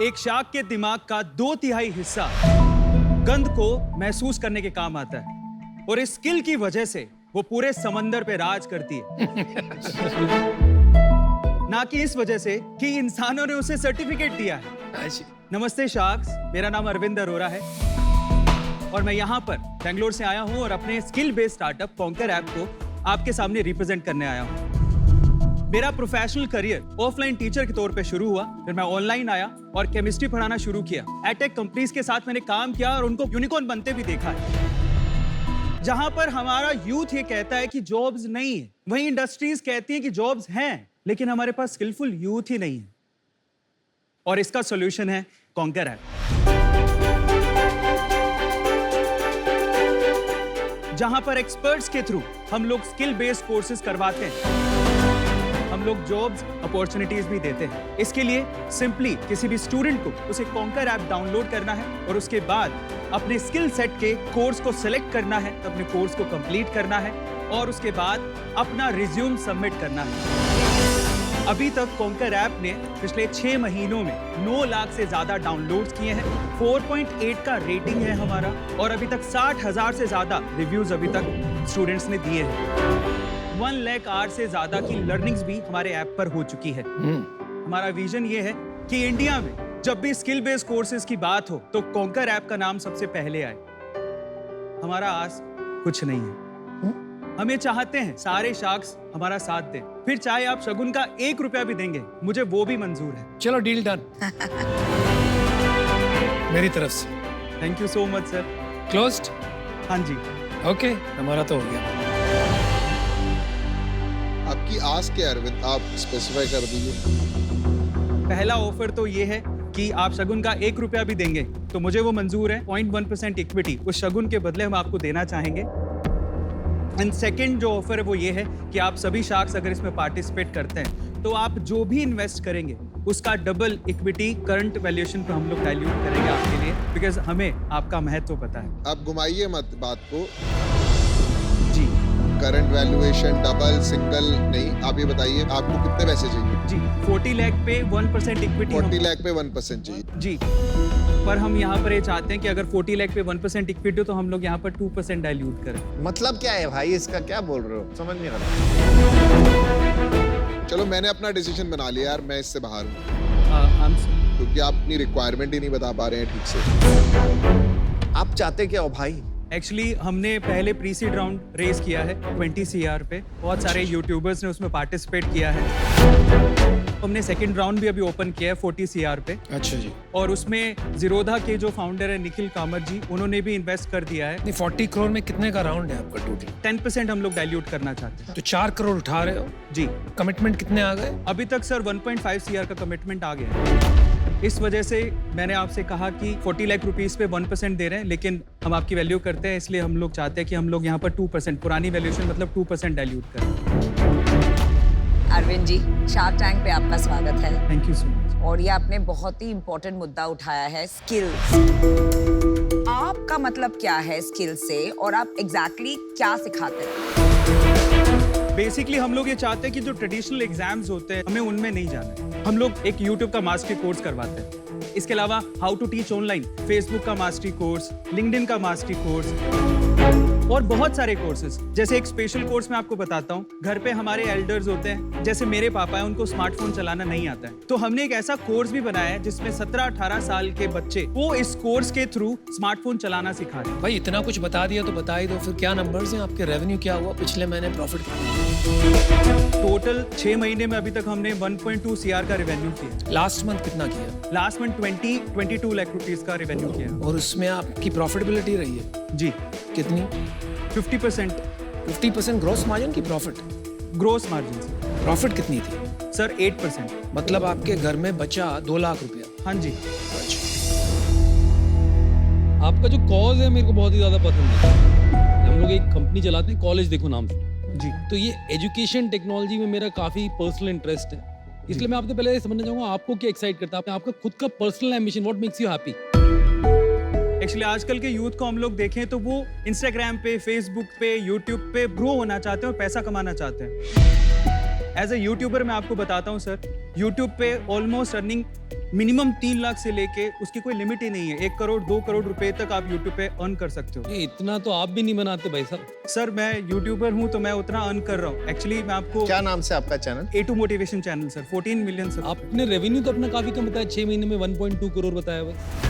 एक शार्क के दिमाग का 2/3 हिस्सा गंध को महसूस करने के काम आता है और इस स्किल की वजह से वो पूरे समंदर पे राज करती है। ना कि इस वजह से कि इंसानों ने उसे सर्टिफिकेट दिया है। नमस्ते शार्क्स, मेरा नाम अरविंद अरोरा है और मैं यहाँ पर बेंगलोर से आया हूँ और अपने skill based startup conquer app को आपके सामने रिप्रेजेंट करने आया हूँ। मेरा प्रोफेशनल करियर ऑफलाइन टीचर के तौर पे शुरू हुआ, फिर मैं ऑनलाइन आया और केमिस्ट्री पढ़ाना शुरू किया। एटेक कंपनीज के साथ मैंने काम किया और उनको यूनिकॉर्न बनते भी देखा है। जहां पर हमारा यूथ ये कहता है कि जॉब्स नहीं है, वहीं इंडस्ट्रीज कहती हैं कि जॉब्स हैं, लेकिन हमारे पास स्किलफुल यूथ ही नहीं है। और इसका सॉल्यूशन है कॉन्कर ऐप, जहां पर एक्सपर्ट्स के थ्रू हम लोग स्किल बेस्ड कोर्सेज करवाते हैं, हम लोग जॉब्स अपॉर्चुनिटीज भी देते हैं। इसके लिए सिंपली किसी भी स्टूडेंट को उसे कॉन्कर ऐप डाउनलोड करना है और उसके बाद अपने स्किल सेट के कोर्स को सिलेक्ट करना है, अपने कोर्स को कंप्लीट करना है और उसके बाद अपना रिज्यूम सबमिट करना है। अभी तक कॉन्कर ऐप ने पिछले 6 महीनों में 9 लाख से ज्यादा डाउनलोड्स किए हैं, 4.8 का रेटिंग है हमारा और अभी तक 60,000 से ज्यादा रिव्यूज अभी तक स्टूडेंट्स ने दिए हैं। 1 लाख आवर्स से ज्यादा की लर्निंग्स भी हमारे ऐप पर हो चुकी है। हमारा विजन ये है कि इंडिया में जब भी स्किल बेस्ड कोर्सेज की बात हो तो कॉन्कर ऐप का नाम सबसे पहले आए। हमारा आस कुछ नहीं है, हम ये चाहते हैं सारे शार्क्स हमारा साथ दें, फिर चाहे आप शगुन का 1 रुपया भी देंगे, मुझे वो भी मंजूर है। चलो डील डन। मेरी तरफ से thank you so much sir. Closed? हाँ जी। ओके, हमारा तो हो गया। आपकी आस क्या है अरविंद, आप स्पेसिफाई कर दीजिए। पहला ऑफर तो ये है कि आप शगुन का 1 रुपया भी देंगे तो मुझे वो मंजूर है। 0.1% इक्विटी उस शगुन के बदले हम आपको देना चाहेंगे। एंड सेकंड जो ऑफर है वो ये है कि आप सभी शार्क्स अगर इसमें पार्टिसिपेट करते हैं तो आप जो भी इन्वेस्ट करेंगे उसका डबल इक्विटी करंट वैल्यूएशन पर हम लोग डाइल्यूट करेंगे आपके लिए, बिकॉज हमें आपका महत्व पता है। आप घुमाइए मत बात को। जी करंट वैल्यूएशन डबल सिंगल नहीं, आप ये बताइए आपको कितने पैसे चाहिए? जी 40 लाख पे 1% इक्विटी। 40 लाख पे 1% चाहिए जी, पर हम यहाँ पर ये चाहते हैं कि अगर 40 लाख पे 1% इक्विटी हो तो हम लोग यहाँ पर 2% डाइल्यूट करें। मतलब क्या है भाई, इसका क्या बोल रहे हो, समझ नहीं आ रहा। चलो मैंने अपना डिसीजन बना लिया यार, मैं इससे बाहर हूँ क्योंकि आप अपनी रिक्वायरमेंट ही नहीं बता पा रहे हैं ठीक से। आप चाहते क्या हो भाई? एक्चुअली हमने पहले प्री सीड राउंड रेस किया है 20 CR पे, बहुत सारे यूट्यूबर्स ने उसमें पार्टिसिपेट किया है। हमने सेकंड राउंड भी अभी ओपन किया है 40 CR पे। अच्छा जी। और उसमें जीरोधा के जो फाउंडर है निखिल कामत जी, उन्होंने भी इन्वेस्ट कर दिया है। नहीं, 40 करोड़ में कितने का राउंड है आपका टोटल? 10% हम लोग डाइल्यूट करना चाहते हैं। तो 4 करोड़ उठा रहे हो जी। कमिटमेंट कितने आ गए? अभी तक सर 1.5 CR का कमिटमेंट आ गया है। इस वजह से मैंने आपसे कहा कि 40 लाख रुपीस पे 1% दे रहे हैं, लेकिन हम आपकी वैल्यू करते हैं, इसलिए हम लोग चाहते हैं कि हम लोग यहाँ पर 2%, पुरानी वैल्यूएशन मतलब 2% डाइल्यूट करें। अरविंद जी, शार्क टैंक पे आपका स्वागत है। Thank you so much. और ये आपने बहुत ही इम्पोर्टेंट मुद्दा उठाया है, स्किल्स। आपका मतलब क्या है स्किल से और आप एग्जैक्टली क्या सिखाते हैं? बेसिकली हम लोग ये चाहते हैं कि जो ट्रेडिशनल एग्जाम्स होते हैं हमें उनमें नहीं जाना है। हम लोग एक यूट्यूब का मास्टरी कोर्स करवाते हैं, इसके अलावा how to teach online, Facebook का मास्टरी कोर्स, लिंक्डइन का मास्टरी कोर्स और बहुत सारे कोर्सेज। जैसे एक स्पेशल कोर्स मैं आपको बताता हूँ, घर पे हमारे एल्डर्स होते हैं, जैसे मेरे पापा है, उनको स्मार्टफोन चलाना नहीं आता है, तो हमने एक ऐसा कोर्स भी बनाया है जिसमें 17-18 साल के बच्चे वो इस कोर्स के थ्रू स्मार्टफोन चलाना सिखा रहे हैं। भाई इतना कुछ बता दिया तो बता ही दो, फिर क्या नंबर्स हैं आपके? रेवेन्यू क्या हुआ पिछले महीने? प्रॉफिट टोटल 6 महीने में अभी तक हमने 1.2 CR का रेवेन्यू किया। लास्ट मंथ कितना किया? लास्ट मंथ 22 लाख रुपीस का रेवेन्यू किया। और उसमें आपकी प्रॉफिटेबिलिटी रही है जी कितनी? 50%। 50% ग्रॉस मार्जिन की प्रॉफिट? ग्रोस मार्जिन से। प्रॉफिट कितनी थी सर? 8%। मतलब आपके घर में बचा 2 लाख रुपया? हाँ जी। आपका जो कॉज है मेरे को बहुत ही ज्यादा पसंद है। हम लोग एक कंपनी चलाते हैं, कॉलेज देखो नाम से जी। तो ये एजुकेशन टेक्नोलॉजी में मेरा काफी पर्सनल इंटरेस्ट है, इसलिए मैं आपसे पहले समझना चाहूंगा आपको क्या एक्साइट करता है, आपका खुद का personal ambition, what makes you happy? Actually आजकल के यूथ को हम लोग देखें तो वो इंस्टाग्राम पे, फेसबुक पे, यूट्यूब पे ग्रो होना चाहते हैं और पैसा कमाना चाहते हैं। एज अ यूट्यूबर मैं आपको बताता हूँ सर, यूट्यूब पे ऑलमोस्ट अर्निंग मिनिमम 3 लाख से लेके उसकी कोई लिमिट ही नहीं है। 1 करोड़ 2 करोड़ रुपए तक आप यूट्यूब पे अर्न कर सकते हो। ये इतना तो आप भी नहीं बनाते भाई साहब। सर मैं यूट्यूबर हूँ तो मैं उतना अर्न कर रहा हूँ। एक्चुअली मैं आपको क्या नाम से आपका channel? A2 motivation channel sir, 14 million sir. आपने रेवेन्यू तो अपना काफी कम बताया, 6 महीने में 1.2 करोड़ बताया बस।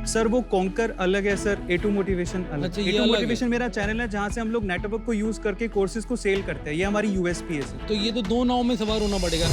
सर वो कॉन्कर अलग है सर, A2 मोटिवेशन अलग। अच्छा, ये A2 अलग है। मोटिवेशन मेरा चैनल है जहाँ से हम लोग नेटवर्क को यूज करके कोर्सेज को सेल करते हैं। ये हमारी USP है सर। तो ये तो 2 नाव में सवार होना पड़ेगा।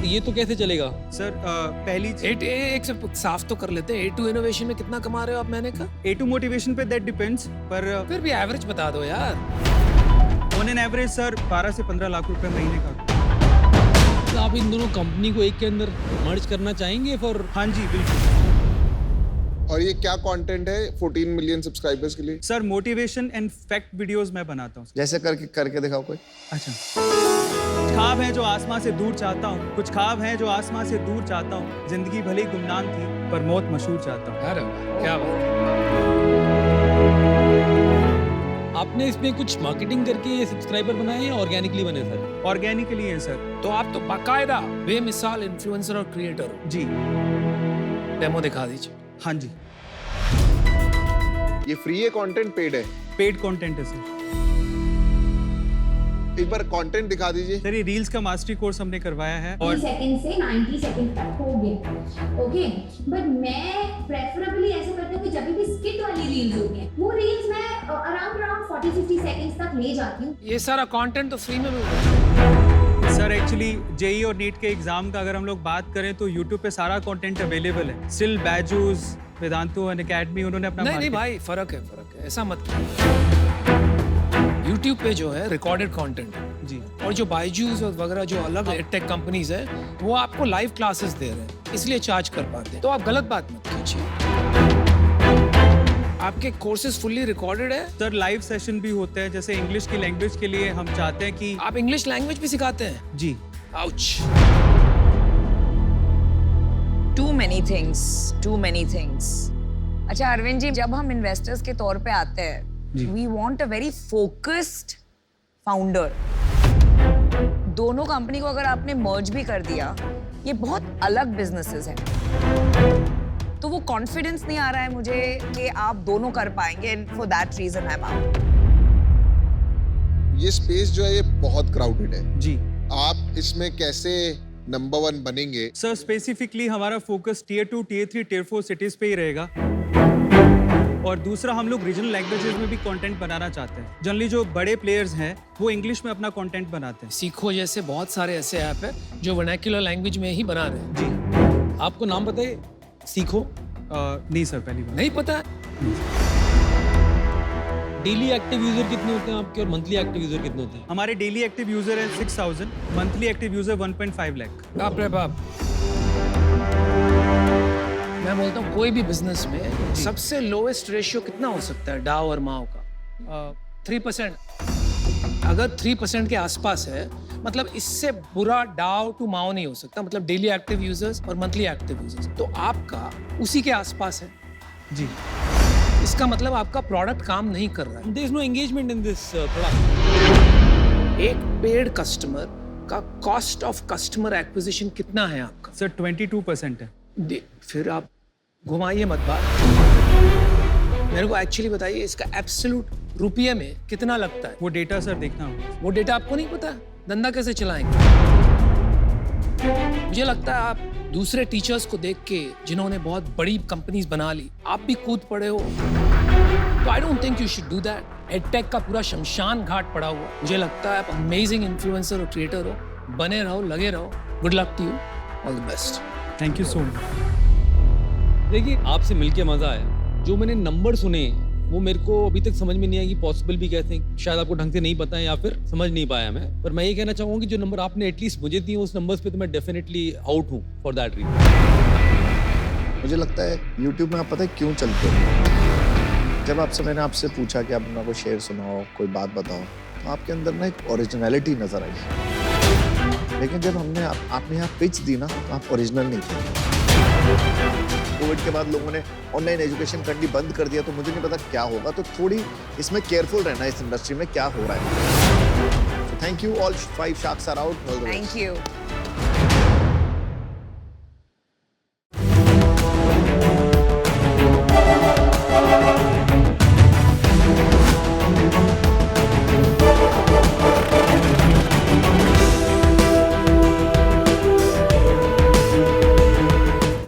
ये तो कैसे चलेगा? सर पहली चीज एक से साफ तो कर लेते हैं, A2 इनोवेशन में कितना कमा रहे हो आप महीने का? A2 मोटिवेशन पे दैट डिपेंड्स, पर फिर भी एवरेज बता दो यार। ऑन एन एवरेज सर 12 से 15 लाख रुपए महीने का। तो आप इन दोनों कंपनी को एक के अंदर मर्ज करना चाहेंगे फॉर? हाँ जी बिल्कुल। और ये क्या कंटेंट है 14 मिलियन सब्सक्राइबर्स के लिए? Sir motivation and fact videos मैं बनाता हूँ। जैसे करके दिखाओ कोई। अच्छा, कुछ ख्वाब है जो आसमां से दूर चाहता हूँ, कुछ ख्वाब है जो आसमां से दूर चाहता हूँ, जिंदगी भले ही गुमनाम थी पर मौत मशहूर चाहता हूँ। अरे क्या बात। आपने इसमें कुछ मार्केटिंग करके ये सब्सक्राइबर बनाए या ऑर्गेनिकली बने सर? ऑर्गेनिकली है सर। तो आप तो बाकायदा बेमिसाल इन्फ्लुएंसर और क्रिएटर हो। जी डेमो दिखा दीजिए। हाँ जी, ये फ्री है कंटेंट, पेड है? पेड कंटेंट है सर। एक बार कंटेंट दिखा दीजिए। सर ये रील्स का मास्टरी कोर्स हमने करवाया है और 30 सेकंड से 90 सेकंड तक हो गया। ओके, बट मैं प्रेफरेबली ऐसा करती हूँ कि जब भी स्किट वाली रील्स होती हैं वो रील्स मैं अराउंड 40-50 सेकंड्स तक ले जाती हूँ। ये सारा कंटेंट तो फ्री में मिल रहा है। सर एक्चुअली जेई और नीट के एग्जाम का अगर हम लोग बात करें तो यूट्यूब पे सारा कंटेंट अवेलेबल है। Still Byju's, Vedantu and academy उन्होंने अपना नहीं market- भाई, फर्क है ऐसा मत करो। YouTube पे जो है रिकॉर्डेड कंटेंट है जी, और जो बायजूस और वगैरह जो अलग टेक कंपनीज है वो आपको लाइव क्लासेस दे रहे हैं, इसलिए चार्ज कर पाते हैं। तो आप गलत बात मत कीजिए। आपके कोर्सेज फुल्ली रिकॉर्डेड है। सर लाइव सेशन भी होते हैं, जैसे इंग्लिश की लैंग्वेज के लिए हम चाहते हैं कि आप इंग्लिश लैंग्वेज भी सिखाते हैं? जी। आउच। Too many things. अच्छा अरविंद जी, जब हम इन्वेस्टर्स के तौर पे आते हैं, we want a very focused founder. दोनों कंपनी को अगर आपने मर्ज भी कर दिया, ये बहुत अलग बिजनेसेस हैं, तो वो कॉन्फिडेंस नहीं आ रहा है मुझे कि आप दोनों कर पाएंगे। For that reason I am out. ये स्पेस जो है ये बहुत क्राउडेड है जी। आप इसमें कैसे नंबर 1 बनेंगे? सर स्पेसिफिकली हमारा focus Tier 2, Tier 3, Tier 4 cities पे ही रहेगा। और दूसरा, हम लोग रीजनल लैंग्वेजेस में भी कंटेंट बनाना चाहते हैं। जनरली जो बड़े प्लेयर्स हैं वो इंग्लिश में अपना कंटेंट बनाते हैं। सीखो जैसे बहुत सारे ऐसे ऐप है जो वर्नाक्युलर लैंग्वेज में ही बना रहे हैं। जी। आपको नाम पता है सीखो? नहीं सर, पहली बार। नहीं पता? डेली एक्टिव यूजर कितने होते हैं आपके और मंथली एक्टिव यूजर कितने होते हैं? हमारे डेली एक्टिव यूजर है 6000, मंथली एक्टिव यूजर 1.5 लाख। बाप रे बाप। मैं बोलता हूँ कोई भी बिजनेस में सबसे लोएस्ट रेशियो कितना हो सकता है डाव और माव का? 3%। अगर 3% के आसपास है, मतलब इससे बुरा डाव टू माव नहीं हो सकता। मतलब डेली एक्टिव यूजर्स और मंथली एक्टिव यूजर्स, तो आपका उसी के आसपास है। जी। इसका मतलब आपका प्रोडक्ट काम नहीं कर रहा है। There is no engagement in this product. एक पेड कस्टमर का कॉस्ट ऑफ कस्टमर एक्विजिशन कितना है आपका? सर 22% है। फिर आप घुमाइए मत बात। मेरे को एक्चुअली बताइए इसका एब्सोल्यूट रुपये में कितना लगता है? वो डेटा सर देखना होगा। वो डेटा आपको नहीं पता? धंधा कैसे चलाएंगे? मुझे लगता है आप दूसरे टीचर्स को देख के जिन्होंने बहुत बड़ी कंपनीज बना ली, आप भी कूद पड़े हो। तो I don't think you should do that. Edtech का पूरा शमशान घाट पड़ा हुआ। मुझे लगता है आप अमेजिंग इन्फ्लुएंसर और क्रिएटर हो। बने रहो, लगे रहो। Good luck to you, all the best. Thank you so much. देखिए, आपसे मिलके मजा आया। जो मैंने नंबर सुने वो मेरे को अभी तक समझ में नहीं आया कि पॉसिबल भी कैसे हैं। शायद आपको ढंग से नहीं पता है या फिर समझ नहीं पाया मैं। पर मैं ये कहना चाहूँगा कि जो नंबर आपने एटलीस्ट मुझे दिए उस नंबर्स पे तो मैं डेफिनेटली आउट हूँ फॉर दैट रीजन। मुझे लगता है YouTube में आप पता है क्यों चलते हो? जब मैंने आपसे पूछा कि आप अपना कोई शेर सुनाओ, कोई बात बताओ, तो आपके अंदर ना एक ओरिजिनलिटी नजर आई। लेकिन जब आपने यहाँ पिच दी ना, तो आप ओरिजिनल नहीं थे। कोविड के बाद लोगों ने ऑनलाइन एजुकेशन करनी बंद कर दिया, तो मुझे नहीं पता क्या होगा। तो थोड़ी इसमें केयरफुल रहना इस इंडस्ट्री में क्या हो रहा है। Thank you. All 5 sharks are out. All the best. Thank you.